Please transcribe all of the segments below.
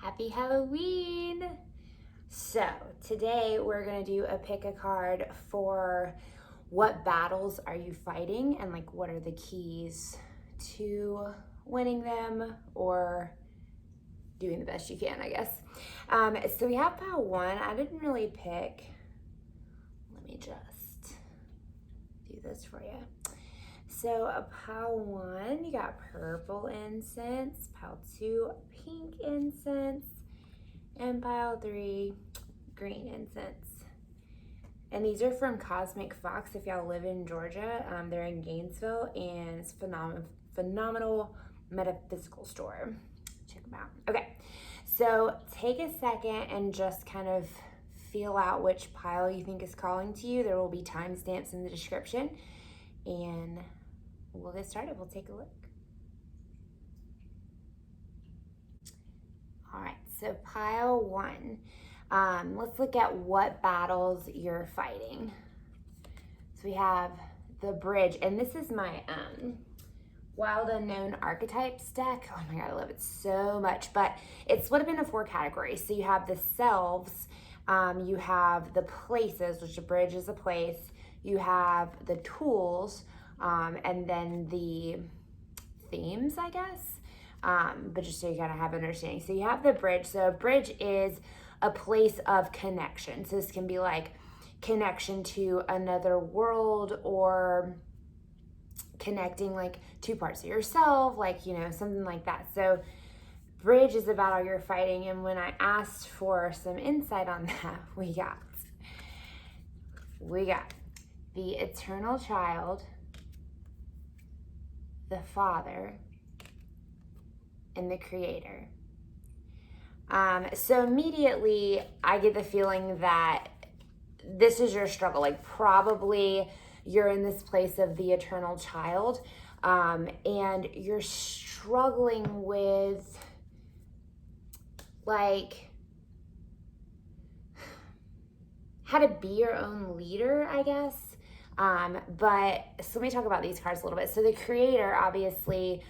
Happy Halloween! So today we're gonna do a pick a card for what battles are you fighting and like what are the keys to winning them or doing the best you can, I guess. So we have pile one. I didn't really pick. Let me just do this for you. So a pile one, you got purple incense, pile two, pink incense, and pile three, green incense. And these are from Cosmic Fox. If y'all live in Georgia, they're in Gainesville, and it's phenomenal metaphysical store. Check them out. Okay, so take a second and just kind of feel out which pile you think is calling to you. There will be timestamps in the description, and we'll get started. We'll take a look. All right, so pile one. Let's look at what battles you're fighting. So we have the bridge, and this is my Wild Unknown Archetypes deck. Oh my God, I love it so much, but it's split up into 4 categories. So you have the selves, you have the places, which a bridge is a place, you have the tools, and then the themes, I guess. But just so you kind of have an understanding. So you have the bridge. So a bridge is a place of connection. So this can be like connection to another world or connecting like 2 parts of yourself, like, you know, something like that. So bridge is about all you're fighting. And when I asked for some insight on that, we got the eternal child, the father, and the creator. So immediately I get the feeling that this is your struggle. Like probably you're in this place of the eternal child, and you're struggling with like how to be your own leader, I guess. But so let me talk about these cards a little bit. So the creator obviously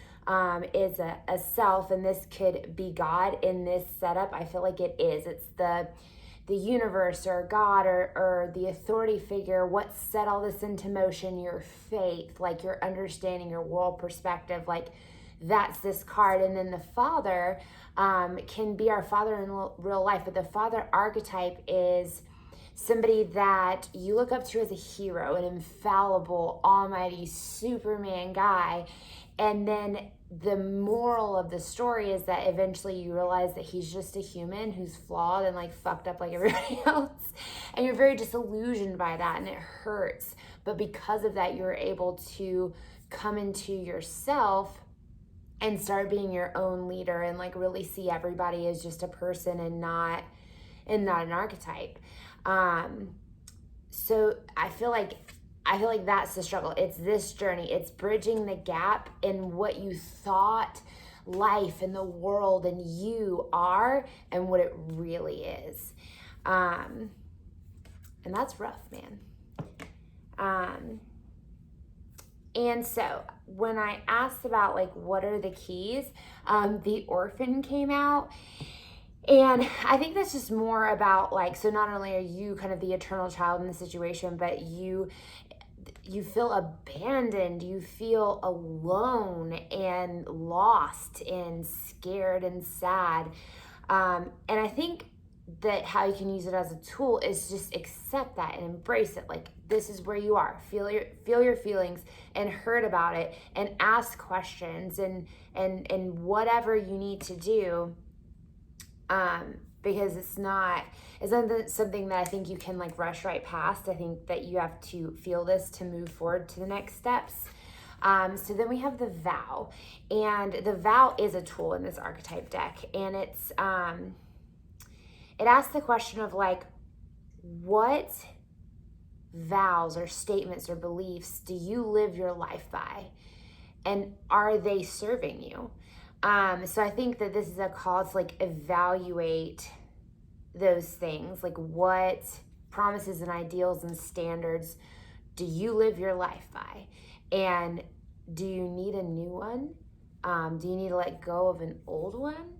is a self, and this could be God in this setup. I feel like it is. It's the universe or God or the authority figure, what set all this into motion, your faith, like your understanding, your world perspective, like that's this card. And then the father can be our father in real life, but the father archetype is somebody that you look up to as a hero, an infallible, almighty Superman guy. And then the moral of the story is that eventually you realize that he's just a human who's flawed and like fucked up like everybody else. And you're very disillusioned by that, and it hurts. But because of that, you're able to come into yourself and start being your own leader and like really see everybody as just a person and not an archetype. So I feel like that's the struggle. It's this journey. It's bridging the gap in what you thought life and the world and you are and what it really is. And that's rough, man. And so when I asked about like, what are the keys? The orphan came out. And I think that's just more about like, so not only are you kind of the eternal child in the situation, but you feel abandoned, you feel alone and lost and scared and sad. And I think that how you can use it as a tool is just accept that and embrace it. Like this is where you are. Feel your feelings and hurt about it and ask questions and whatever you need to do. Because it's not something that I think you can like rush right past. I think that you have to feel this to move forward to the next steps. So then we have the vow, and the vow is a tool in this archetype deck, and it's it asks the question of like, what vows or statements or beliefs do you live your life by, and are they serving you? So I think that this is a call to like evaluate those things, like what promises and ideals and standards do you live your life by, and do you need a new one? Do you need to let go of an old one?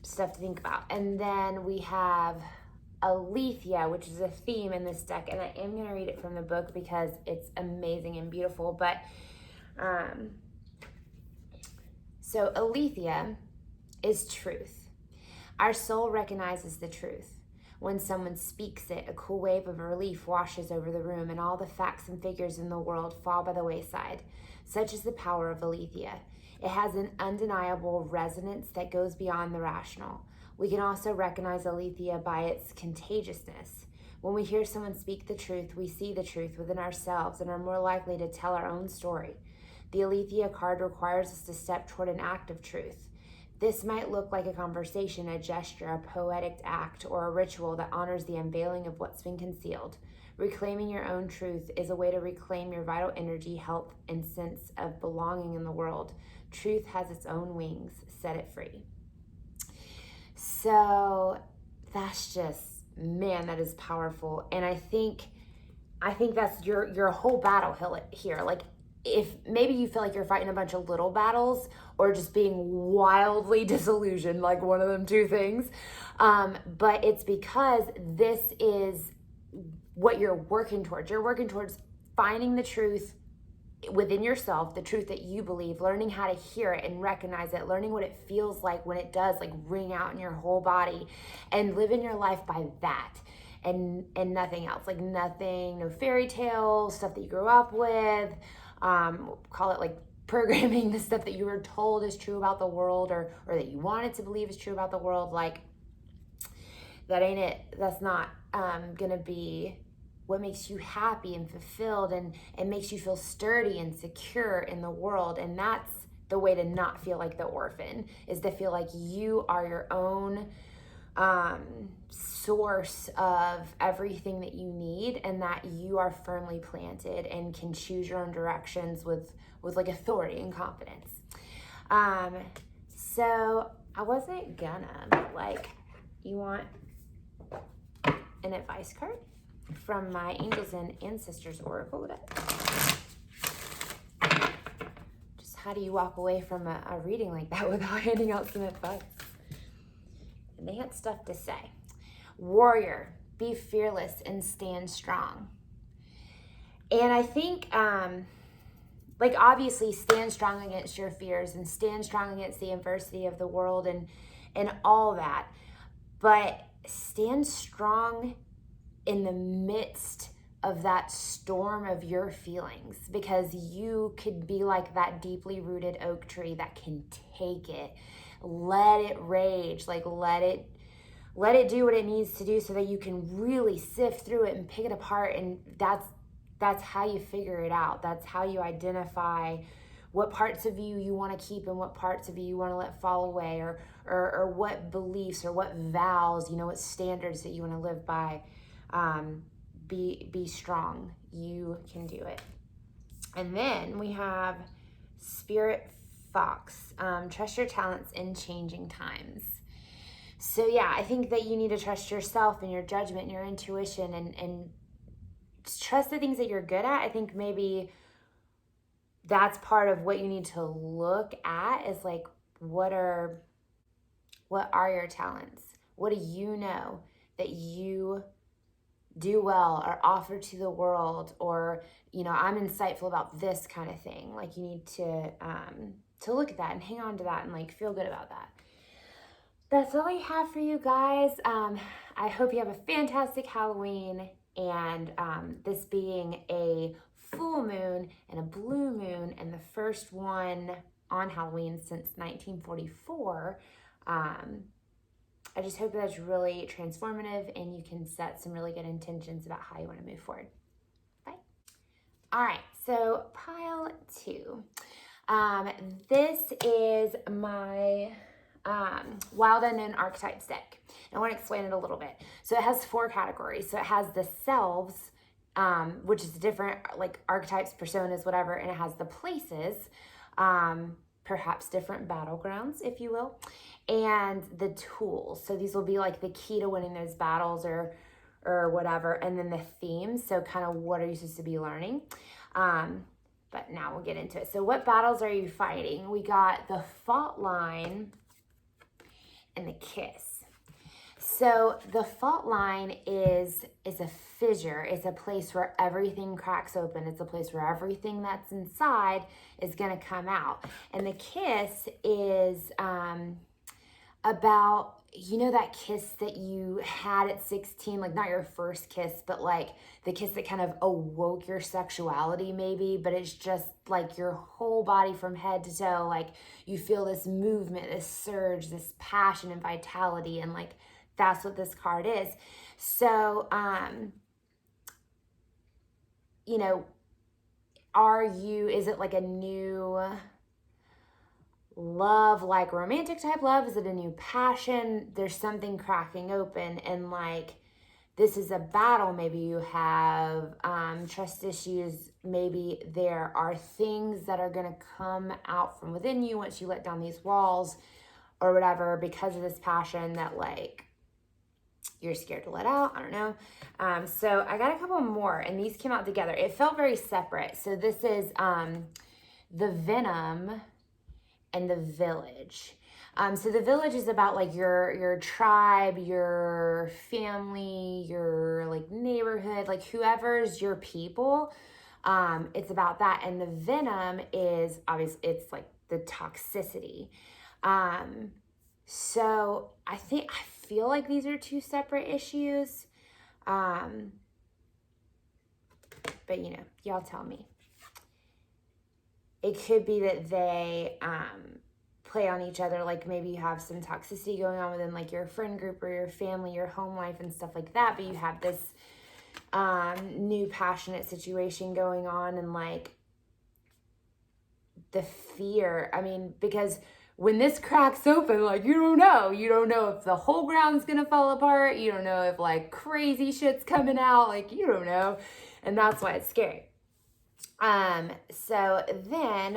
stuff to think about. And then we have Aletheia, which is a theme in this deck, and I am going to read it from the book because it's amazing and beautiful. But so Aletheia is truth. Our soul recognizes the truth. When someone speaks it, a cool wave of relief washes over the room, and all the facts and figures in the world fall by the wayside. Such is the power of Aletheia. It has an undeniable resonance that goes beyond the rational. We can also recognize Aletheia by its contagiousness. When we hear someone speak the truth, we see the truth within ourselves and are more likely to tell our own story. The Aletheia card requires us to step toward an act of truth. This might look like a conversation, a gesture, a poetic act, or a ritual that honors the unveiling of what's been concealed. Reclaiming your own truth is a way to reclaim your vital energy, health, and sense of belonging in the world. Truth has its own wings. Set it free. So that's just, man, that is powerful. And I think that's your whole battle here. Like, if maybe you feel like you're fighting a bunch of little battles or just being wildly disillusioned, like one of them two things, but it's because this is what you're working towards. You're working towards finding the truth within yourself, the truth that you believe, learning how to hear it and recognize it, learning what it feels like when it does like ring out in your whole body, and living your life by that. And nothing else, like nothing, no fairy tales, stuff that you grew up with, call it like programming, the stuff that you were told is true about the world, or that you wanted to believe is true about the world. Like, that ain't it. That's not gonna be what makes you happy and fulfilled and makes you feel sturdy and secure in the world. And that's the way to not feel like the orphan, is to feel like you are your own source of everything that you need, and that you are firmly planted and can choose your own directions with like authority and confidence. So I wasn't gonna, but like, you want an advice card from my Angels and Ancestors Oracle deck? Just how do you walk away from a reading like that without handing out some advice? And they had stuff to say. Warrior, be fearless and stand strong. And I think, like, obviously stand strong against your fears and stand strong against the adversity of the world and all that. But stand strong in the midst of that storm of your feelings, because you could be like that deeply rooted oak tree that can take it, let it rage, like let it do what it needs to do so that you can really sift through it and pick it apart. And that's how you figure it out. That's how you identify what parts of you want to keep and what parts of you want to let fall away, or what beliefs or what vows, what standards that you want to live by. Be strong. You can do it. And then we have Spirit Fox. Trust your talents in changing times. So yeah, I think that you need to trust yourself and your judgment and your intuition, and trust the things that you're good at. I think maybe that's part of what you need to look at, is like, what are your talents? What do you know that you do well or offer to the world? Or, I'm insightful about this kind of thing. Like, you need to look at that and hang on to that and like feel good about that. That's all I have for you guys. I hope you have a fantastic Halloween, and this being a full moon and a blue moon, and the first one on Halloween since 1944, I just hope that's really transformative and you can set some really good intentions about how you want to move forward. Bye. All right, so pile 2. This is my Wild Unknown Archetypes deck. And I want to explain it a little bit. So it has 4 categories. So it has the selves, which is different, like archetypes, personas, whatever, and it has the places, perhaps different battlegrounds, if you will, and the tools. So these will be like the key to winning those battles or whatever, and then the themes. So kind of what are you supposed to be learning? But now we'll get into it. So what battles are you fighting? We got the fault line and a kiss. So the fault line is a fissure. It's a place where everything cracks open. It's a place where everything that's inside is going to come out. And the kiss is about, that kiss that you had at 16, like not your first kiss, but like the kiss that kind of awoke your sexuality maybe, but it's just like your whole body from head to toe, like you feel this movement, this surge, this passion and vitality, and like that's what this card is. So, is it like a new love, like romantic type love? Is it a new passion? There's something cracking open, and like this is a battle. Maybe you have trust issues. Maybe there are things that are going to come out from within you once you let down these walls or whatever, because of this passion that like you're scared to let out. I don't know. So I got a couple more, and these came out together. It felt very separate. So this is the Venom and the Village. So the Village is about like your tribe, your family, your like neighborhood, like whoever's your people. It's about that. And the Venom is obviously, it's like the toxicity. So I feel like these are two separate issues. But y'all tell me. It could be that they play on each other, like maybe you have some toxicity going on within like your friend group or your family, your home life and stuff like that, but you have this new passionate situation going on, and like the fear, because when this cracks open, like you don't know if the whole ground's gonna fall apart, you don't know if like crazy shit's coming out, like you don't know, and that's why it's scary. So then,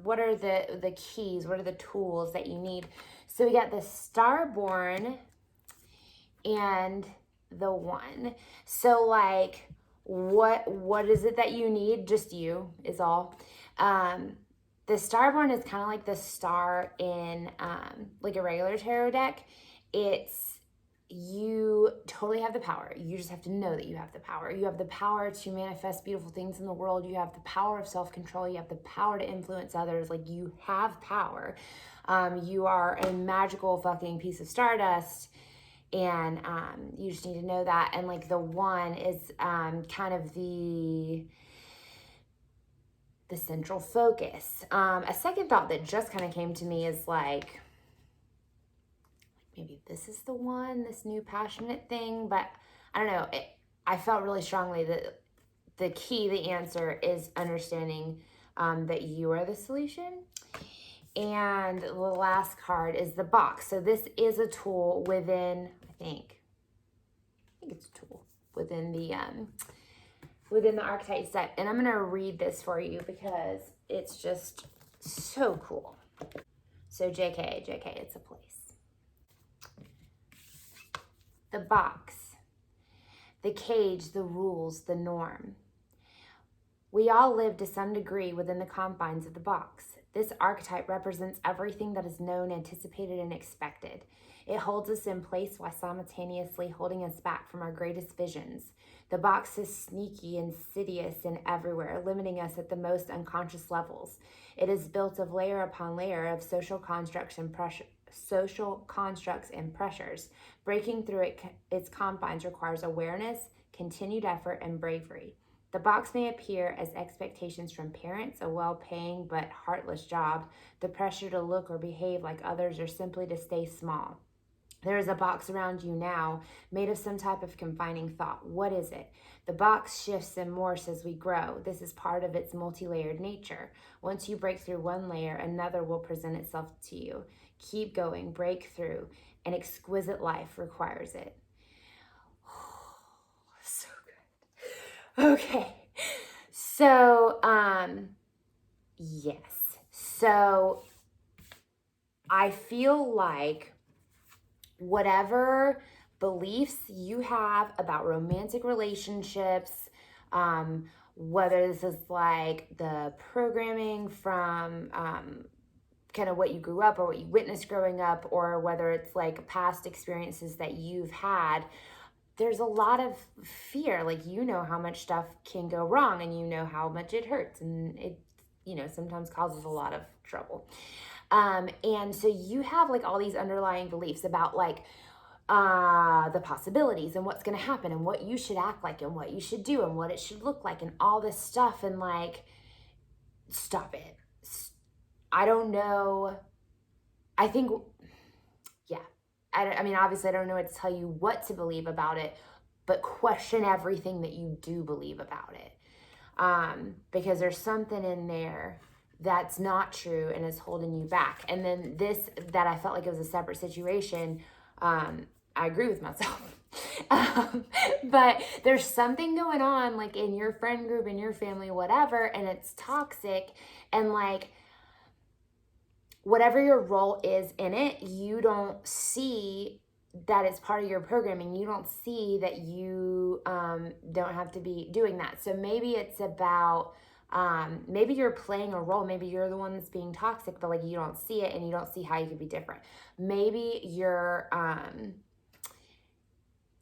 what are the keys? What are the tools that you need? So we got the Starborn and the One. So like, what is it that you need? Just you is all. The Starborn is kind of like the star in, like a regular tarot deck. You totally have the power. You just have to know that you have the power. You have the power to manifest beautiful things in the world. You have the power of self-control. You have the power to influence others. Like, you have power. You are a magical fucking piece of stardust. And you just need to know that. And like the One is kind of the central focus. A second thought that just kind of came to me is like, maybe this is the one, this new passionate thing, but I don't know. I felt really strongly that the key, the answer is understanding that you are the solution. And the last card is the Box. So this is a tool within, I think it's a tool within the archetype set. And I'm going to read this for you because it's just so cool. So JK, it's a place. The box, the cage, the rules, the norm. We all live to some degree within the confines of the box. This archetype represents everything that is known, anticipated, and expected. It holds us in place while simultaneously holding us back from our greatest visions. The box is sneaky, insidious, and everywhere, limiting us at the most unconscious levels. It is built of layer upon layer of social constructs and pressures. Breaking through its confines requires awareness, continued effort, and bravery. The box may appear as expectations from parents, a well-paying but heartless job, the pressure to look or behave like others, or simply to stay small. There is a box around you now, made of some type of confining thought. What is it? The box shifts and morphs as we grow. This is part of its multi-layered nature. Once you break through one layer, another will present itself to you. Keep going, break through. An exquisite life requires it. So good. Okay. So, yes. So, I feel like whatever beliefs you have about romantic relationships, whether this is like the programming from kind of what you grew up or what you witnessed growing up, or whether it's like past experiences that you've had, there's a lot of fear. Like, you know how much stuff can go wrong, and you know how much it hurts, and it, you know, sometimes causes a lot of trouble. And so you have like all these underlying beliefs about like the possibilities and what's going to happen and what you should act like and what you should do and what it should look like and all this stuff. And like, stop it. I don't know. I think, yeah. I mean, obviously I don't know what to tell you what to believe about it, but question everything that you do believe about it. Because there's something in there that's not true and is holding you back. And then this, that I felt like it was a separate situation, I agree with myself. But there's something going on like in your friend group, in your family, whatever, and it's toxic. And like, whatever your role is in it, you don't see that it's part of your programming. You don't see that you don't have to be doing that. So maybe it's about, maybe you're playing a role. Maybe you're the one that's being toxic, but like you don't see it and you don't see how you could be different. Maybe you're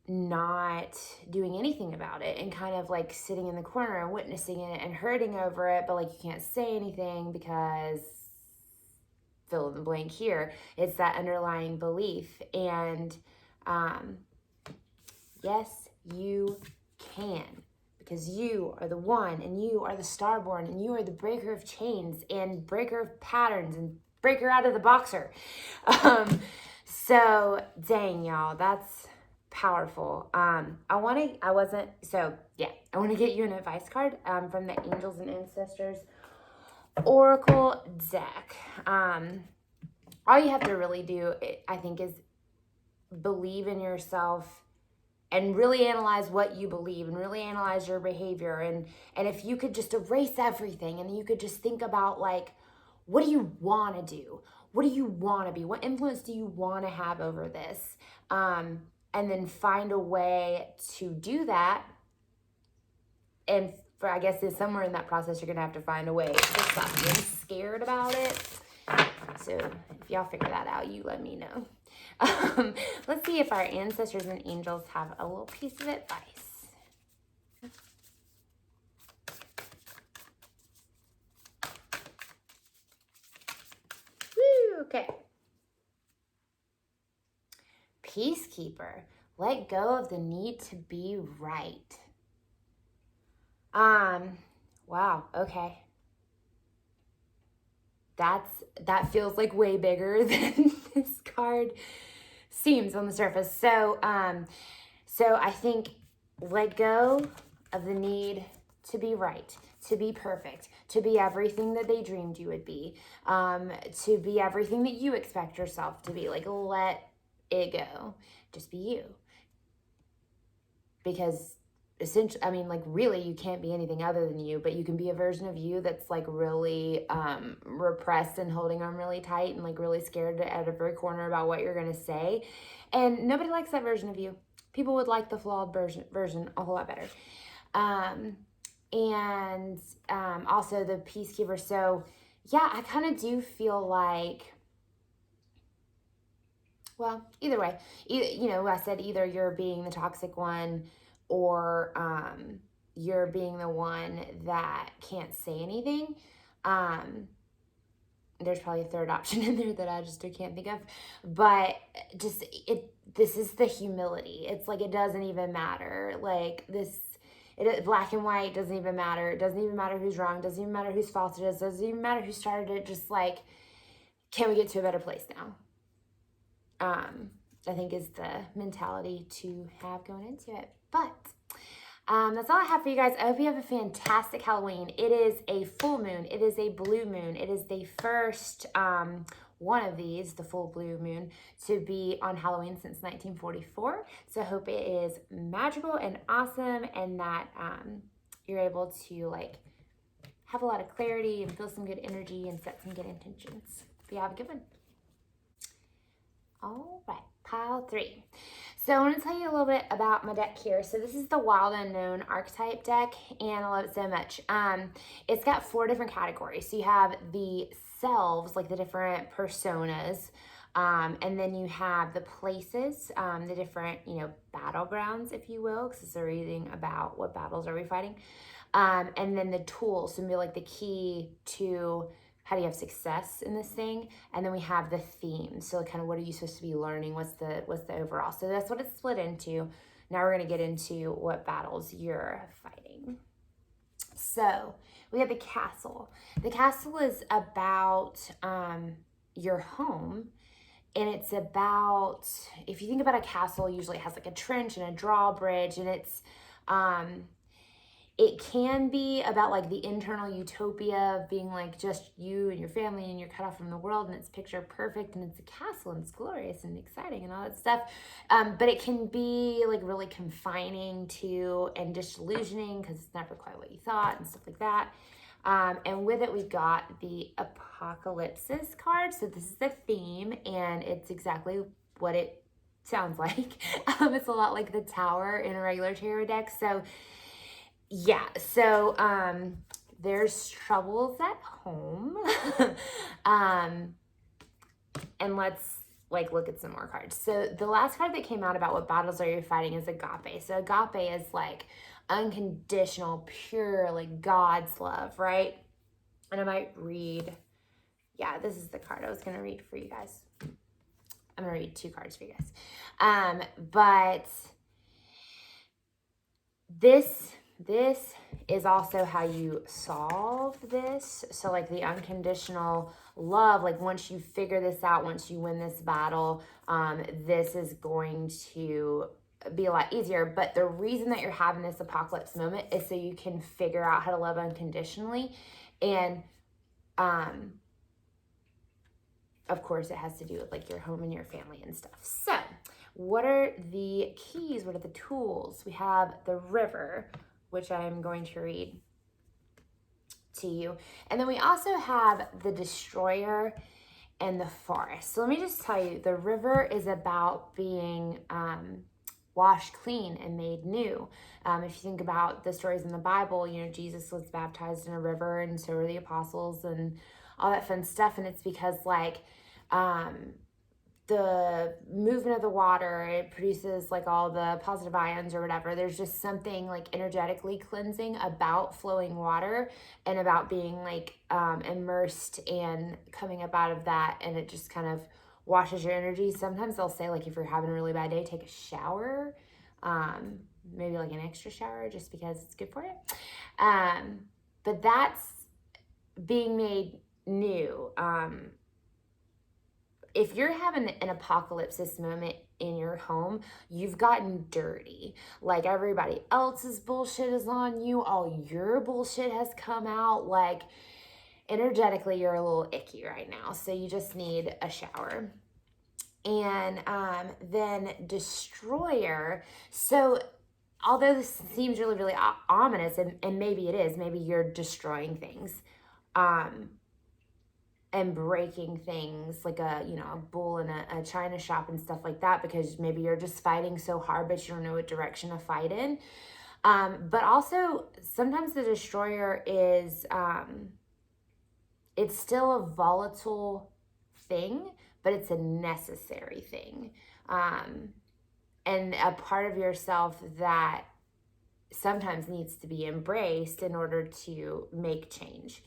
not doing anything about it and kind of like sitting in the corner and witnessing it and hurting over it, but like you can't say anything because fill in the blank here. It's that underlying belief. And yes, you can, because you are the one, and you are the starborn, and you are the breaker of chains and breaker of patterns and breaker out of the boxer. So dang, y'all, that's powerful. I want to get you an advice card from the Angels and Ancestors Oracle deck. All you have to really do, I think, is believe in yourself and really analyze what you believe and really analyze your behavior. And if you could just erase everything and you could just think about like, what do you want to do? What do you want to be? What influence do you want to have over this? And then find a way to do that. And for, I guess, somewhere in that process, you're going to have to find a way to stop being scared about it. So if y'all figure that out, you let me know. Let's see if our ancestors and angels have a little piece of advice. Woo, okay. Peacekeeper, let go of the need to be right. Wow, okay. That feels like way bigger than this card seems on the surface. So I think let go of the need to be right, to be perfect, to be everything that they dreamed you would be, to be everything that you expect yourself to be. Like, let it go. Just be you. Because essentially, I mean, like, really, you can't be anything other than you, but you can be a version of you that's like really repressed and holding on really tight and like really scared at every corner about what you're going to say. And nobody likes that version of you. People would like the flawed version a whole lot better. And also the peacekeeper. So yeah, I kind of do feel like, well, either way, you know, I said either you're being the toxic one or you're being the one that can't say anything. There's probably a third option in there that I just can't think of. But just, this is the humility. It's like, it doesn't even matter. Like this, black and white doesn't even matter. It doesn't even matter who's wrong. It doesn't even matter whose fault it is. It doesn't even matter who started it. Just like, can we get to a better place now? I think is the mentality to have going into it. But that's all I have for you guys. I hope you have a fantastic Halloween. It is a full moon. It is a blue moon. It is the first one of these, the full blue moon, to be on Halloween since 1944. So I hope it is magical and awesome, and that you're able to like have a lot of clarity and feel some good energy and set some good intentions. But have a good one. All right, pile 3. So I want to tell you a little bit about my deck here. So this is the Wild Unknown Archetype deck, and I love it so much. It's got 4 different categories. So you have the selves, like the different personas. And then you have the places, the different, battlegrounds, if you will, because they're reading about what battles are we fighting. And then the tools, so maybe like the key to how do you have success in this thing. And then we have the theme. So kind of what are you supposed to be learning? What's the overall? So that's what it's split into. Now we're going to get into what battles you're fighting. So we have the castle. The castle is about your home. And it's about, if you think about a castle, usually it has like a trench and a drawbridge, and it can be about like the internal utopia of being like just you and your family and you're cut off from the world and it's picture perfect and it's a castle and it's glorious and exciting and all that stuff. But it can be like really confining to and disillusioning because it's never quite what you thought and stuff like that. And with it, we've got the Apocalypsis card. So this is the theme, and it's exactly what it sounds like. It's a lot like the Tower in a regular tarot deck. So yeah, so there's troubles at home. And let's look at some more cards. So the last card that came out about what battles are you fighting is agape. So agape is like unconditional, pure, like God's love, right? And I might read, this is the card I was going to read for you guys. I'm going to read 2 cards for you guys. But this is also how you solve this. So like the unconditional love, like once you figure this out, once you win this battle, this is going to be a lot easier. But the reason that you're having this apocalypse moment is so you can figure out how to love unconditionally. And of course it has to do with like your home and your family and stuff. So what are the keys? What are the tools? We have the river, which I'm going to read to you. And then we also have the destroyer and the forest. So let me just tell you, the river is about being washed clean and made new. If you think about the stories in the Bible, Jesus was baptized in a river and so were the apostles and all that fun stuff. And it's because the movement of the water, it produces like all the positive ions or whatever. There's just something like energetically cleansing about flowing water and about being like immersed and coming up out of that, and it just kind of washes your energy. Sometimes they'll say like if you're having a really bad day, take a shower, maybe like an extra shower just because it's good for you. But that's being made new. If you're having an apocalypse moment in your home, you've gotten dirty. Like everybody else's bullshit is on you. All your bullshit has come out. Like energetically, you're a little icky right now. So you just need a shower. And then destroyer. So although this seems really, really ominous, and maybe it is, maybe you're destroying things. And breaking things like a bull in a china shop and stuff like that, because maybe you're just fighting so hard but you don't know what direction to fight in. But also sometimes the destroyer is it's still a volatile thing, but it's a necessary thing, and a part of yourself that sometimes needs to be embraced in order to make change.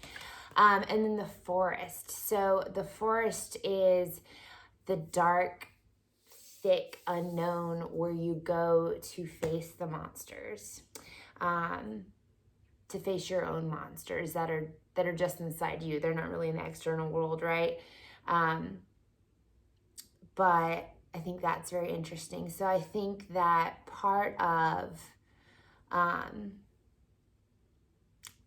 And then the forest. So the forest is the dark, thick unknown where you go to face the monsters, to face your own monsters that are just inside you. They're not really in the external world, right? But I think that's very interesting. So I think that part of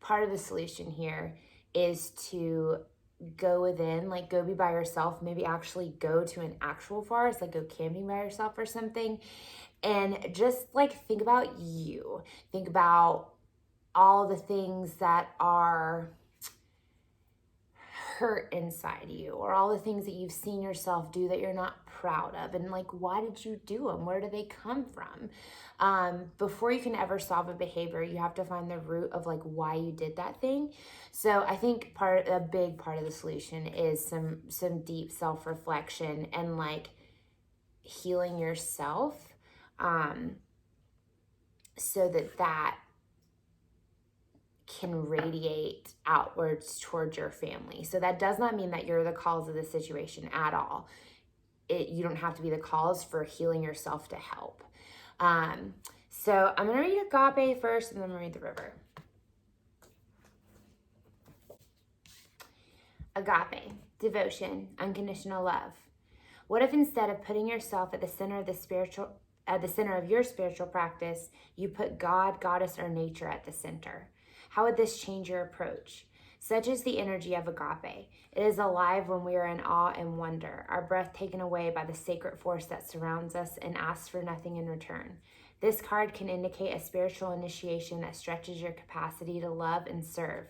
the solution here is to go within, like go be by yourself, maybe actually go to an actual forest, like go camping by yourself or something, and just like think about you. Think about all the things that are hurt inside you, or all the things that you've seen yourself do that you're not proud of. And like, why did you do them? Where do they come from? Before you can ever solve a behavior, you have to find the root of like why you did that thing. So I think a big part of the solution is some deep self-reflection and like healing yourself, so that can radiate outwards towards your family. So that does not mean that you're the cause of the situation at all. You don't have to be the cause for healing yourself to help. So I'm going to read agape first, and then I'm going to read the river. Agape, devotion, unconditional love. What if instead of putting yourself at the center of your spiritual practice, you put God, goddess, or nature at the center? How would this change your approach? Such is the energy of agape. It is alive when we are in awe and wonder, our breath taken away by the sacred force that surrounds us and asks for nothing in return. This card can indicate a spiritual initiation that stretches your capacity to love and serve.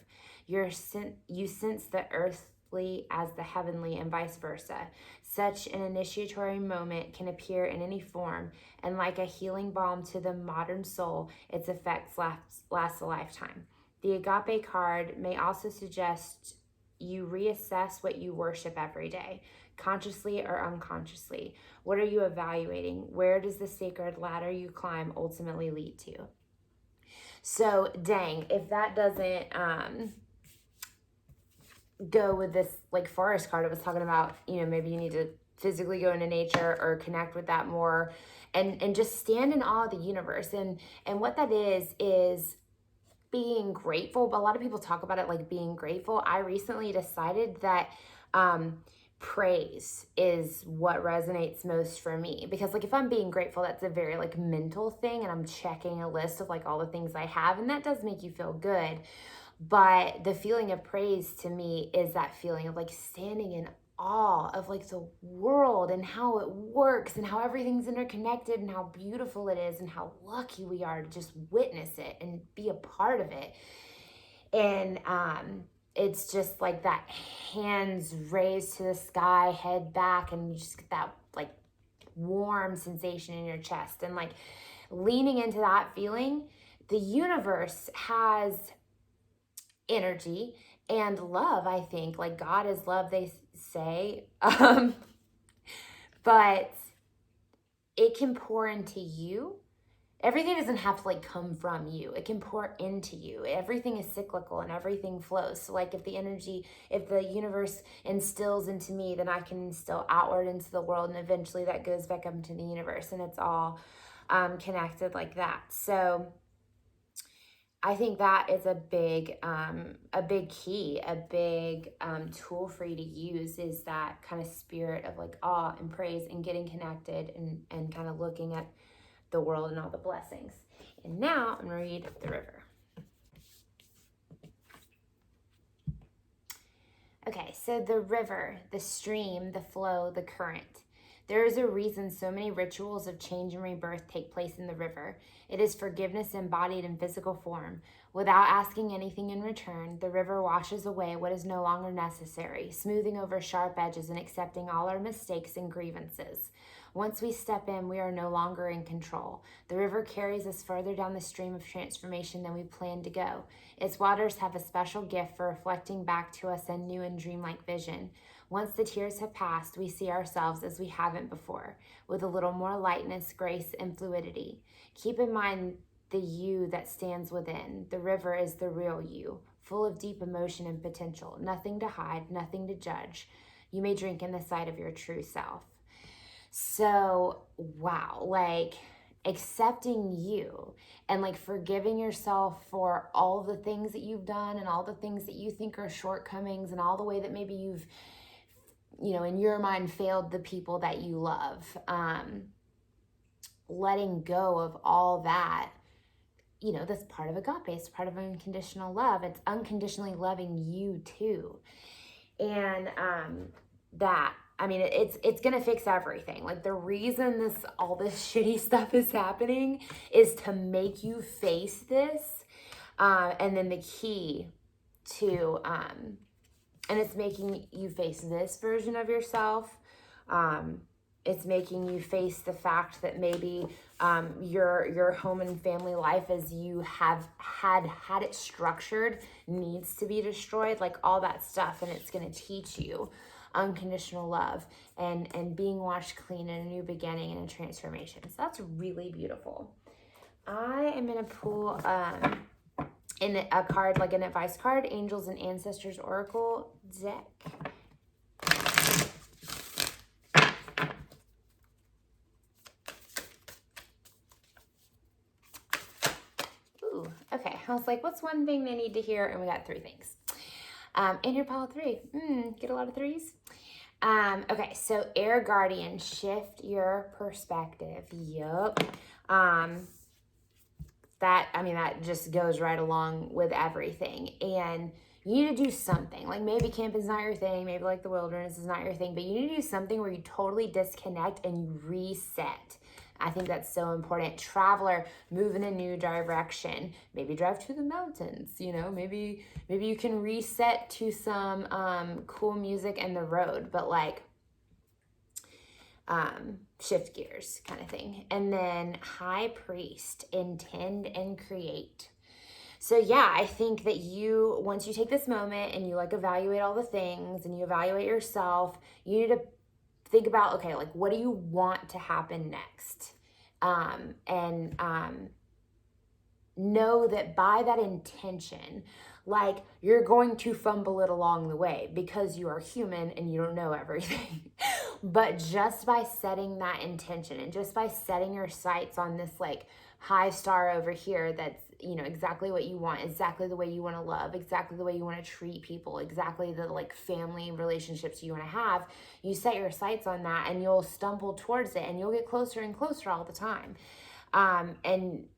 You sense the earthly as the heavenly and vice versa. Such an initiatory moment can appear in any form, and like a healing balm to the modern soul, its effects last a lifetime. The agape card may also suggest you reassess what you worship every day, consciously or unconsciously. What are you evaluating? Where does the sacred ladder you climb ultimately lead to? So, dang, if that doesn't go with this like forest card I was talking about, maybe you need to physically go into nature or connect with that more, and just stand in awe of the universe. And what that is being grateful. But a lot of people talk about it like being grateful. I recently decided that praise is what resonates most for me, because like if I'm being grateful, that's a very like mental thing, and I'm checking a list of like all the things I have, and that does make you feel good. But the feeling of praise to me is that feeling of like standing in awe of like the world and how it works and how everything's interconnected and how beautiful it is and how lucky we are to just witness it and be a part of it. And it's just like that hands raised to the sky, head back, and you just get that like warm sensation in your chest. And like leaning into that feeling, the universe has energy and love. I think like God is love, they say, but it can pour into you. Everything doesn't have to like come from you. It can pour into you. Everything is cyclical and everything flows. So like if the universe instills into me, then I can instill outward into the world, and eventually that goes back up into the universe, and it's all connected like that. So I think that is a big key, a big tool for you to use, is that kind of spirit of like awe and praise and getting connected and kind of looking at the world and all the blessings. And now I'm going to read the river. Okay, so the river, the stream, the flow, the current. There is a reason so many rituals of change and rebirth take place in the river. It is forgiveness embodied in physical form. Without asking anything in return, the river washes away what is no longer necessary, smoothing over sharp edges and accepting all our mistakes and grievances. Once we step in, we are no longer in control. The river carries us further down the stream of transformation than we planned to go. Its waters have a special gift for reflecting back to us a new and dreamlike vision. Once the tears have passed, we see ourselves as we haven't before, with a little more lightness, grace, and fluidity. Keep in mind the you that stands within. The river is the real you, full of deep emotion and potential. Nothing to hide, nothing to judge. You may drink in the sight of your true self. So, wow, like accepting you and like forgiving yourself for all the things that you've done and all the things that you think are shortcomings and all the way that maybe you've, in your mind failed the people that you love. Letting go of all that, that's part of agape. It's part of unconditional love. It's unconditionally loving you too. And it's gonna fix everything. Like the reason all this shitty stuff is happening is to make you face this. And then the key to And it's making you face this version of yourself. It's making you face the fact that maybe your home and family life as you have had it structured needs to be destroyed, like all that stuff. And it's going to teach you unconditional love and being washed clean and a new beginning and a transformation. So that's really beautiful. I am going to pull in a card, like an advice card, Angels and Ancestors Oracle deck. Ooh, okay. I was like, what's one thing they need to hear? And we got 3 things. And your pile of 3. Get a lot of 3s. Okay, so Air Guardian, shift your perspective. Yup. That just goes right along with everything. And you need to do something. Like maybe camping's not your thing. Maybe like the wilderness is not your thing. But you need to do something where you totally disconnect and you reset. I think that's so important. Traveler, move in a new direction. Maybe drive to the mountains. Maybe you can reset to some cool music and the road. But like shift gears kind of thing. And then High Priest, intend and create. So yeah, I think that once you take this moment and you like evaluate all the things and you evaluate yourself, you need to think about, okay, like what do you want to happen next? Know that by that intention, like you're going to fumble it along the way because you are human and you don't know everything. But just by setting that intention and just by setting your sights on this like high star over here, that's, exactly what you want, exactly the way you want to love, exactly the way you want to treat people, exactly the like family relationships you want to have, you set your sights on that and you'll stumble towards it and you'll get closer and closer all the time. And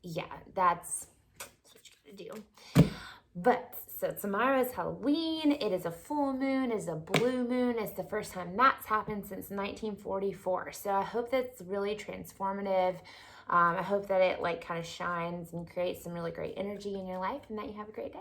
yeah, that's what you gotta do. But so tomorrow is Halloween. It is a full moon. It is a blue moon. It's the first time that's happened since 1944. So I hope that's really transformative. I hope that it like kind of shines and creates some really great energy in your life and that you have a great day.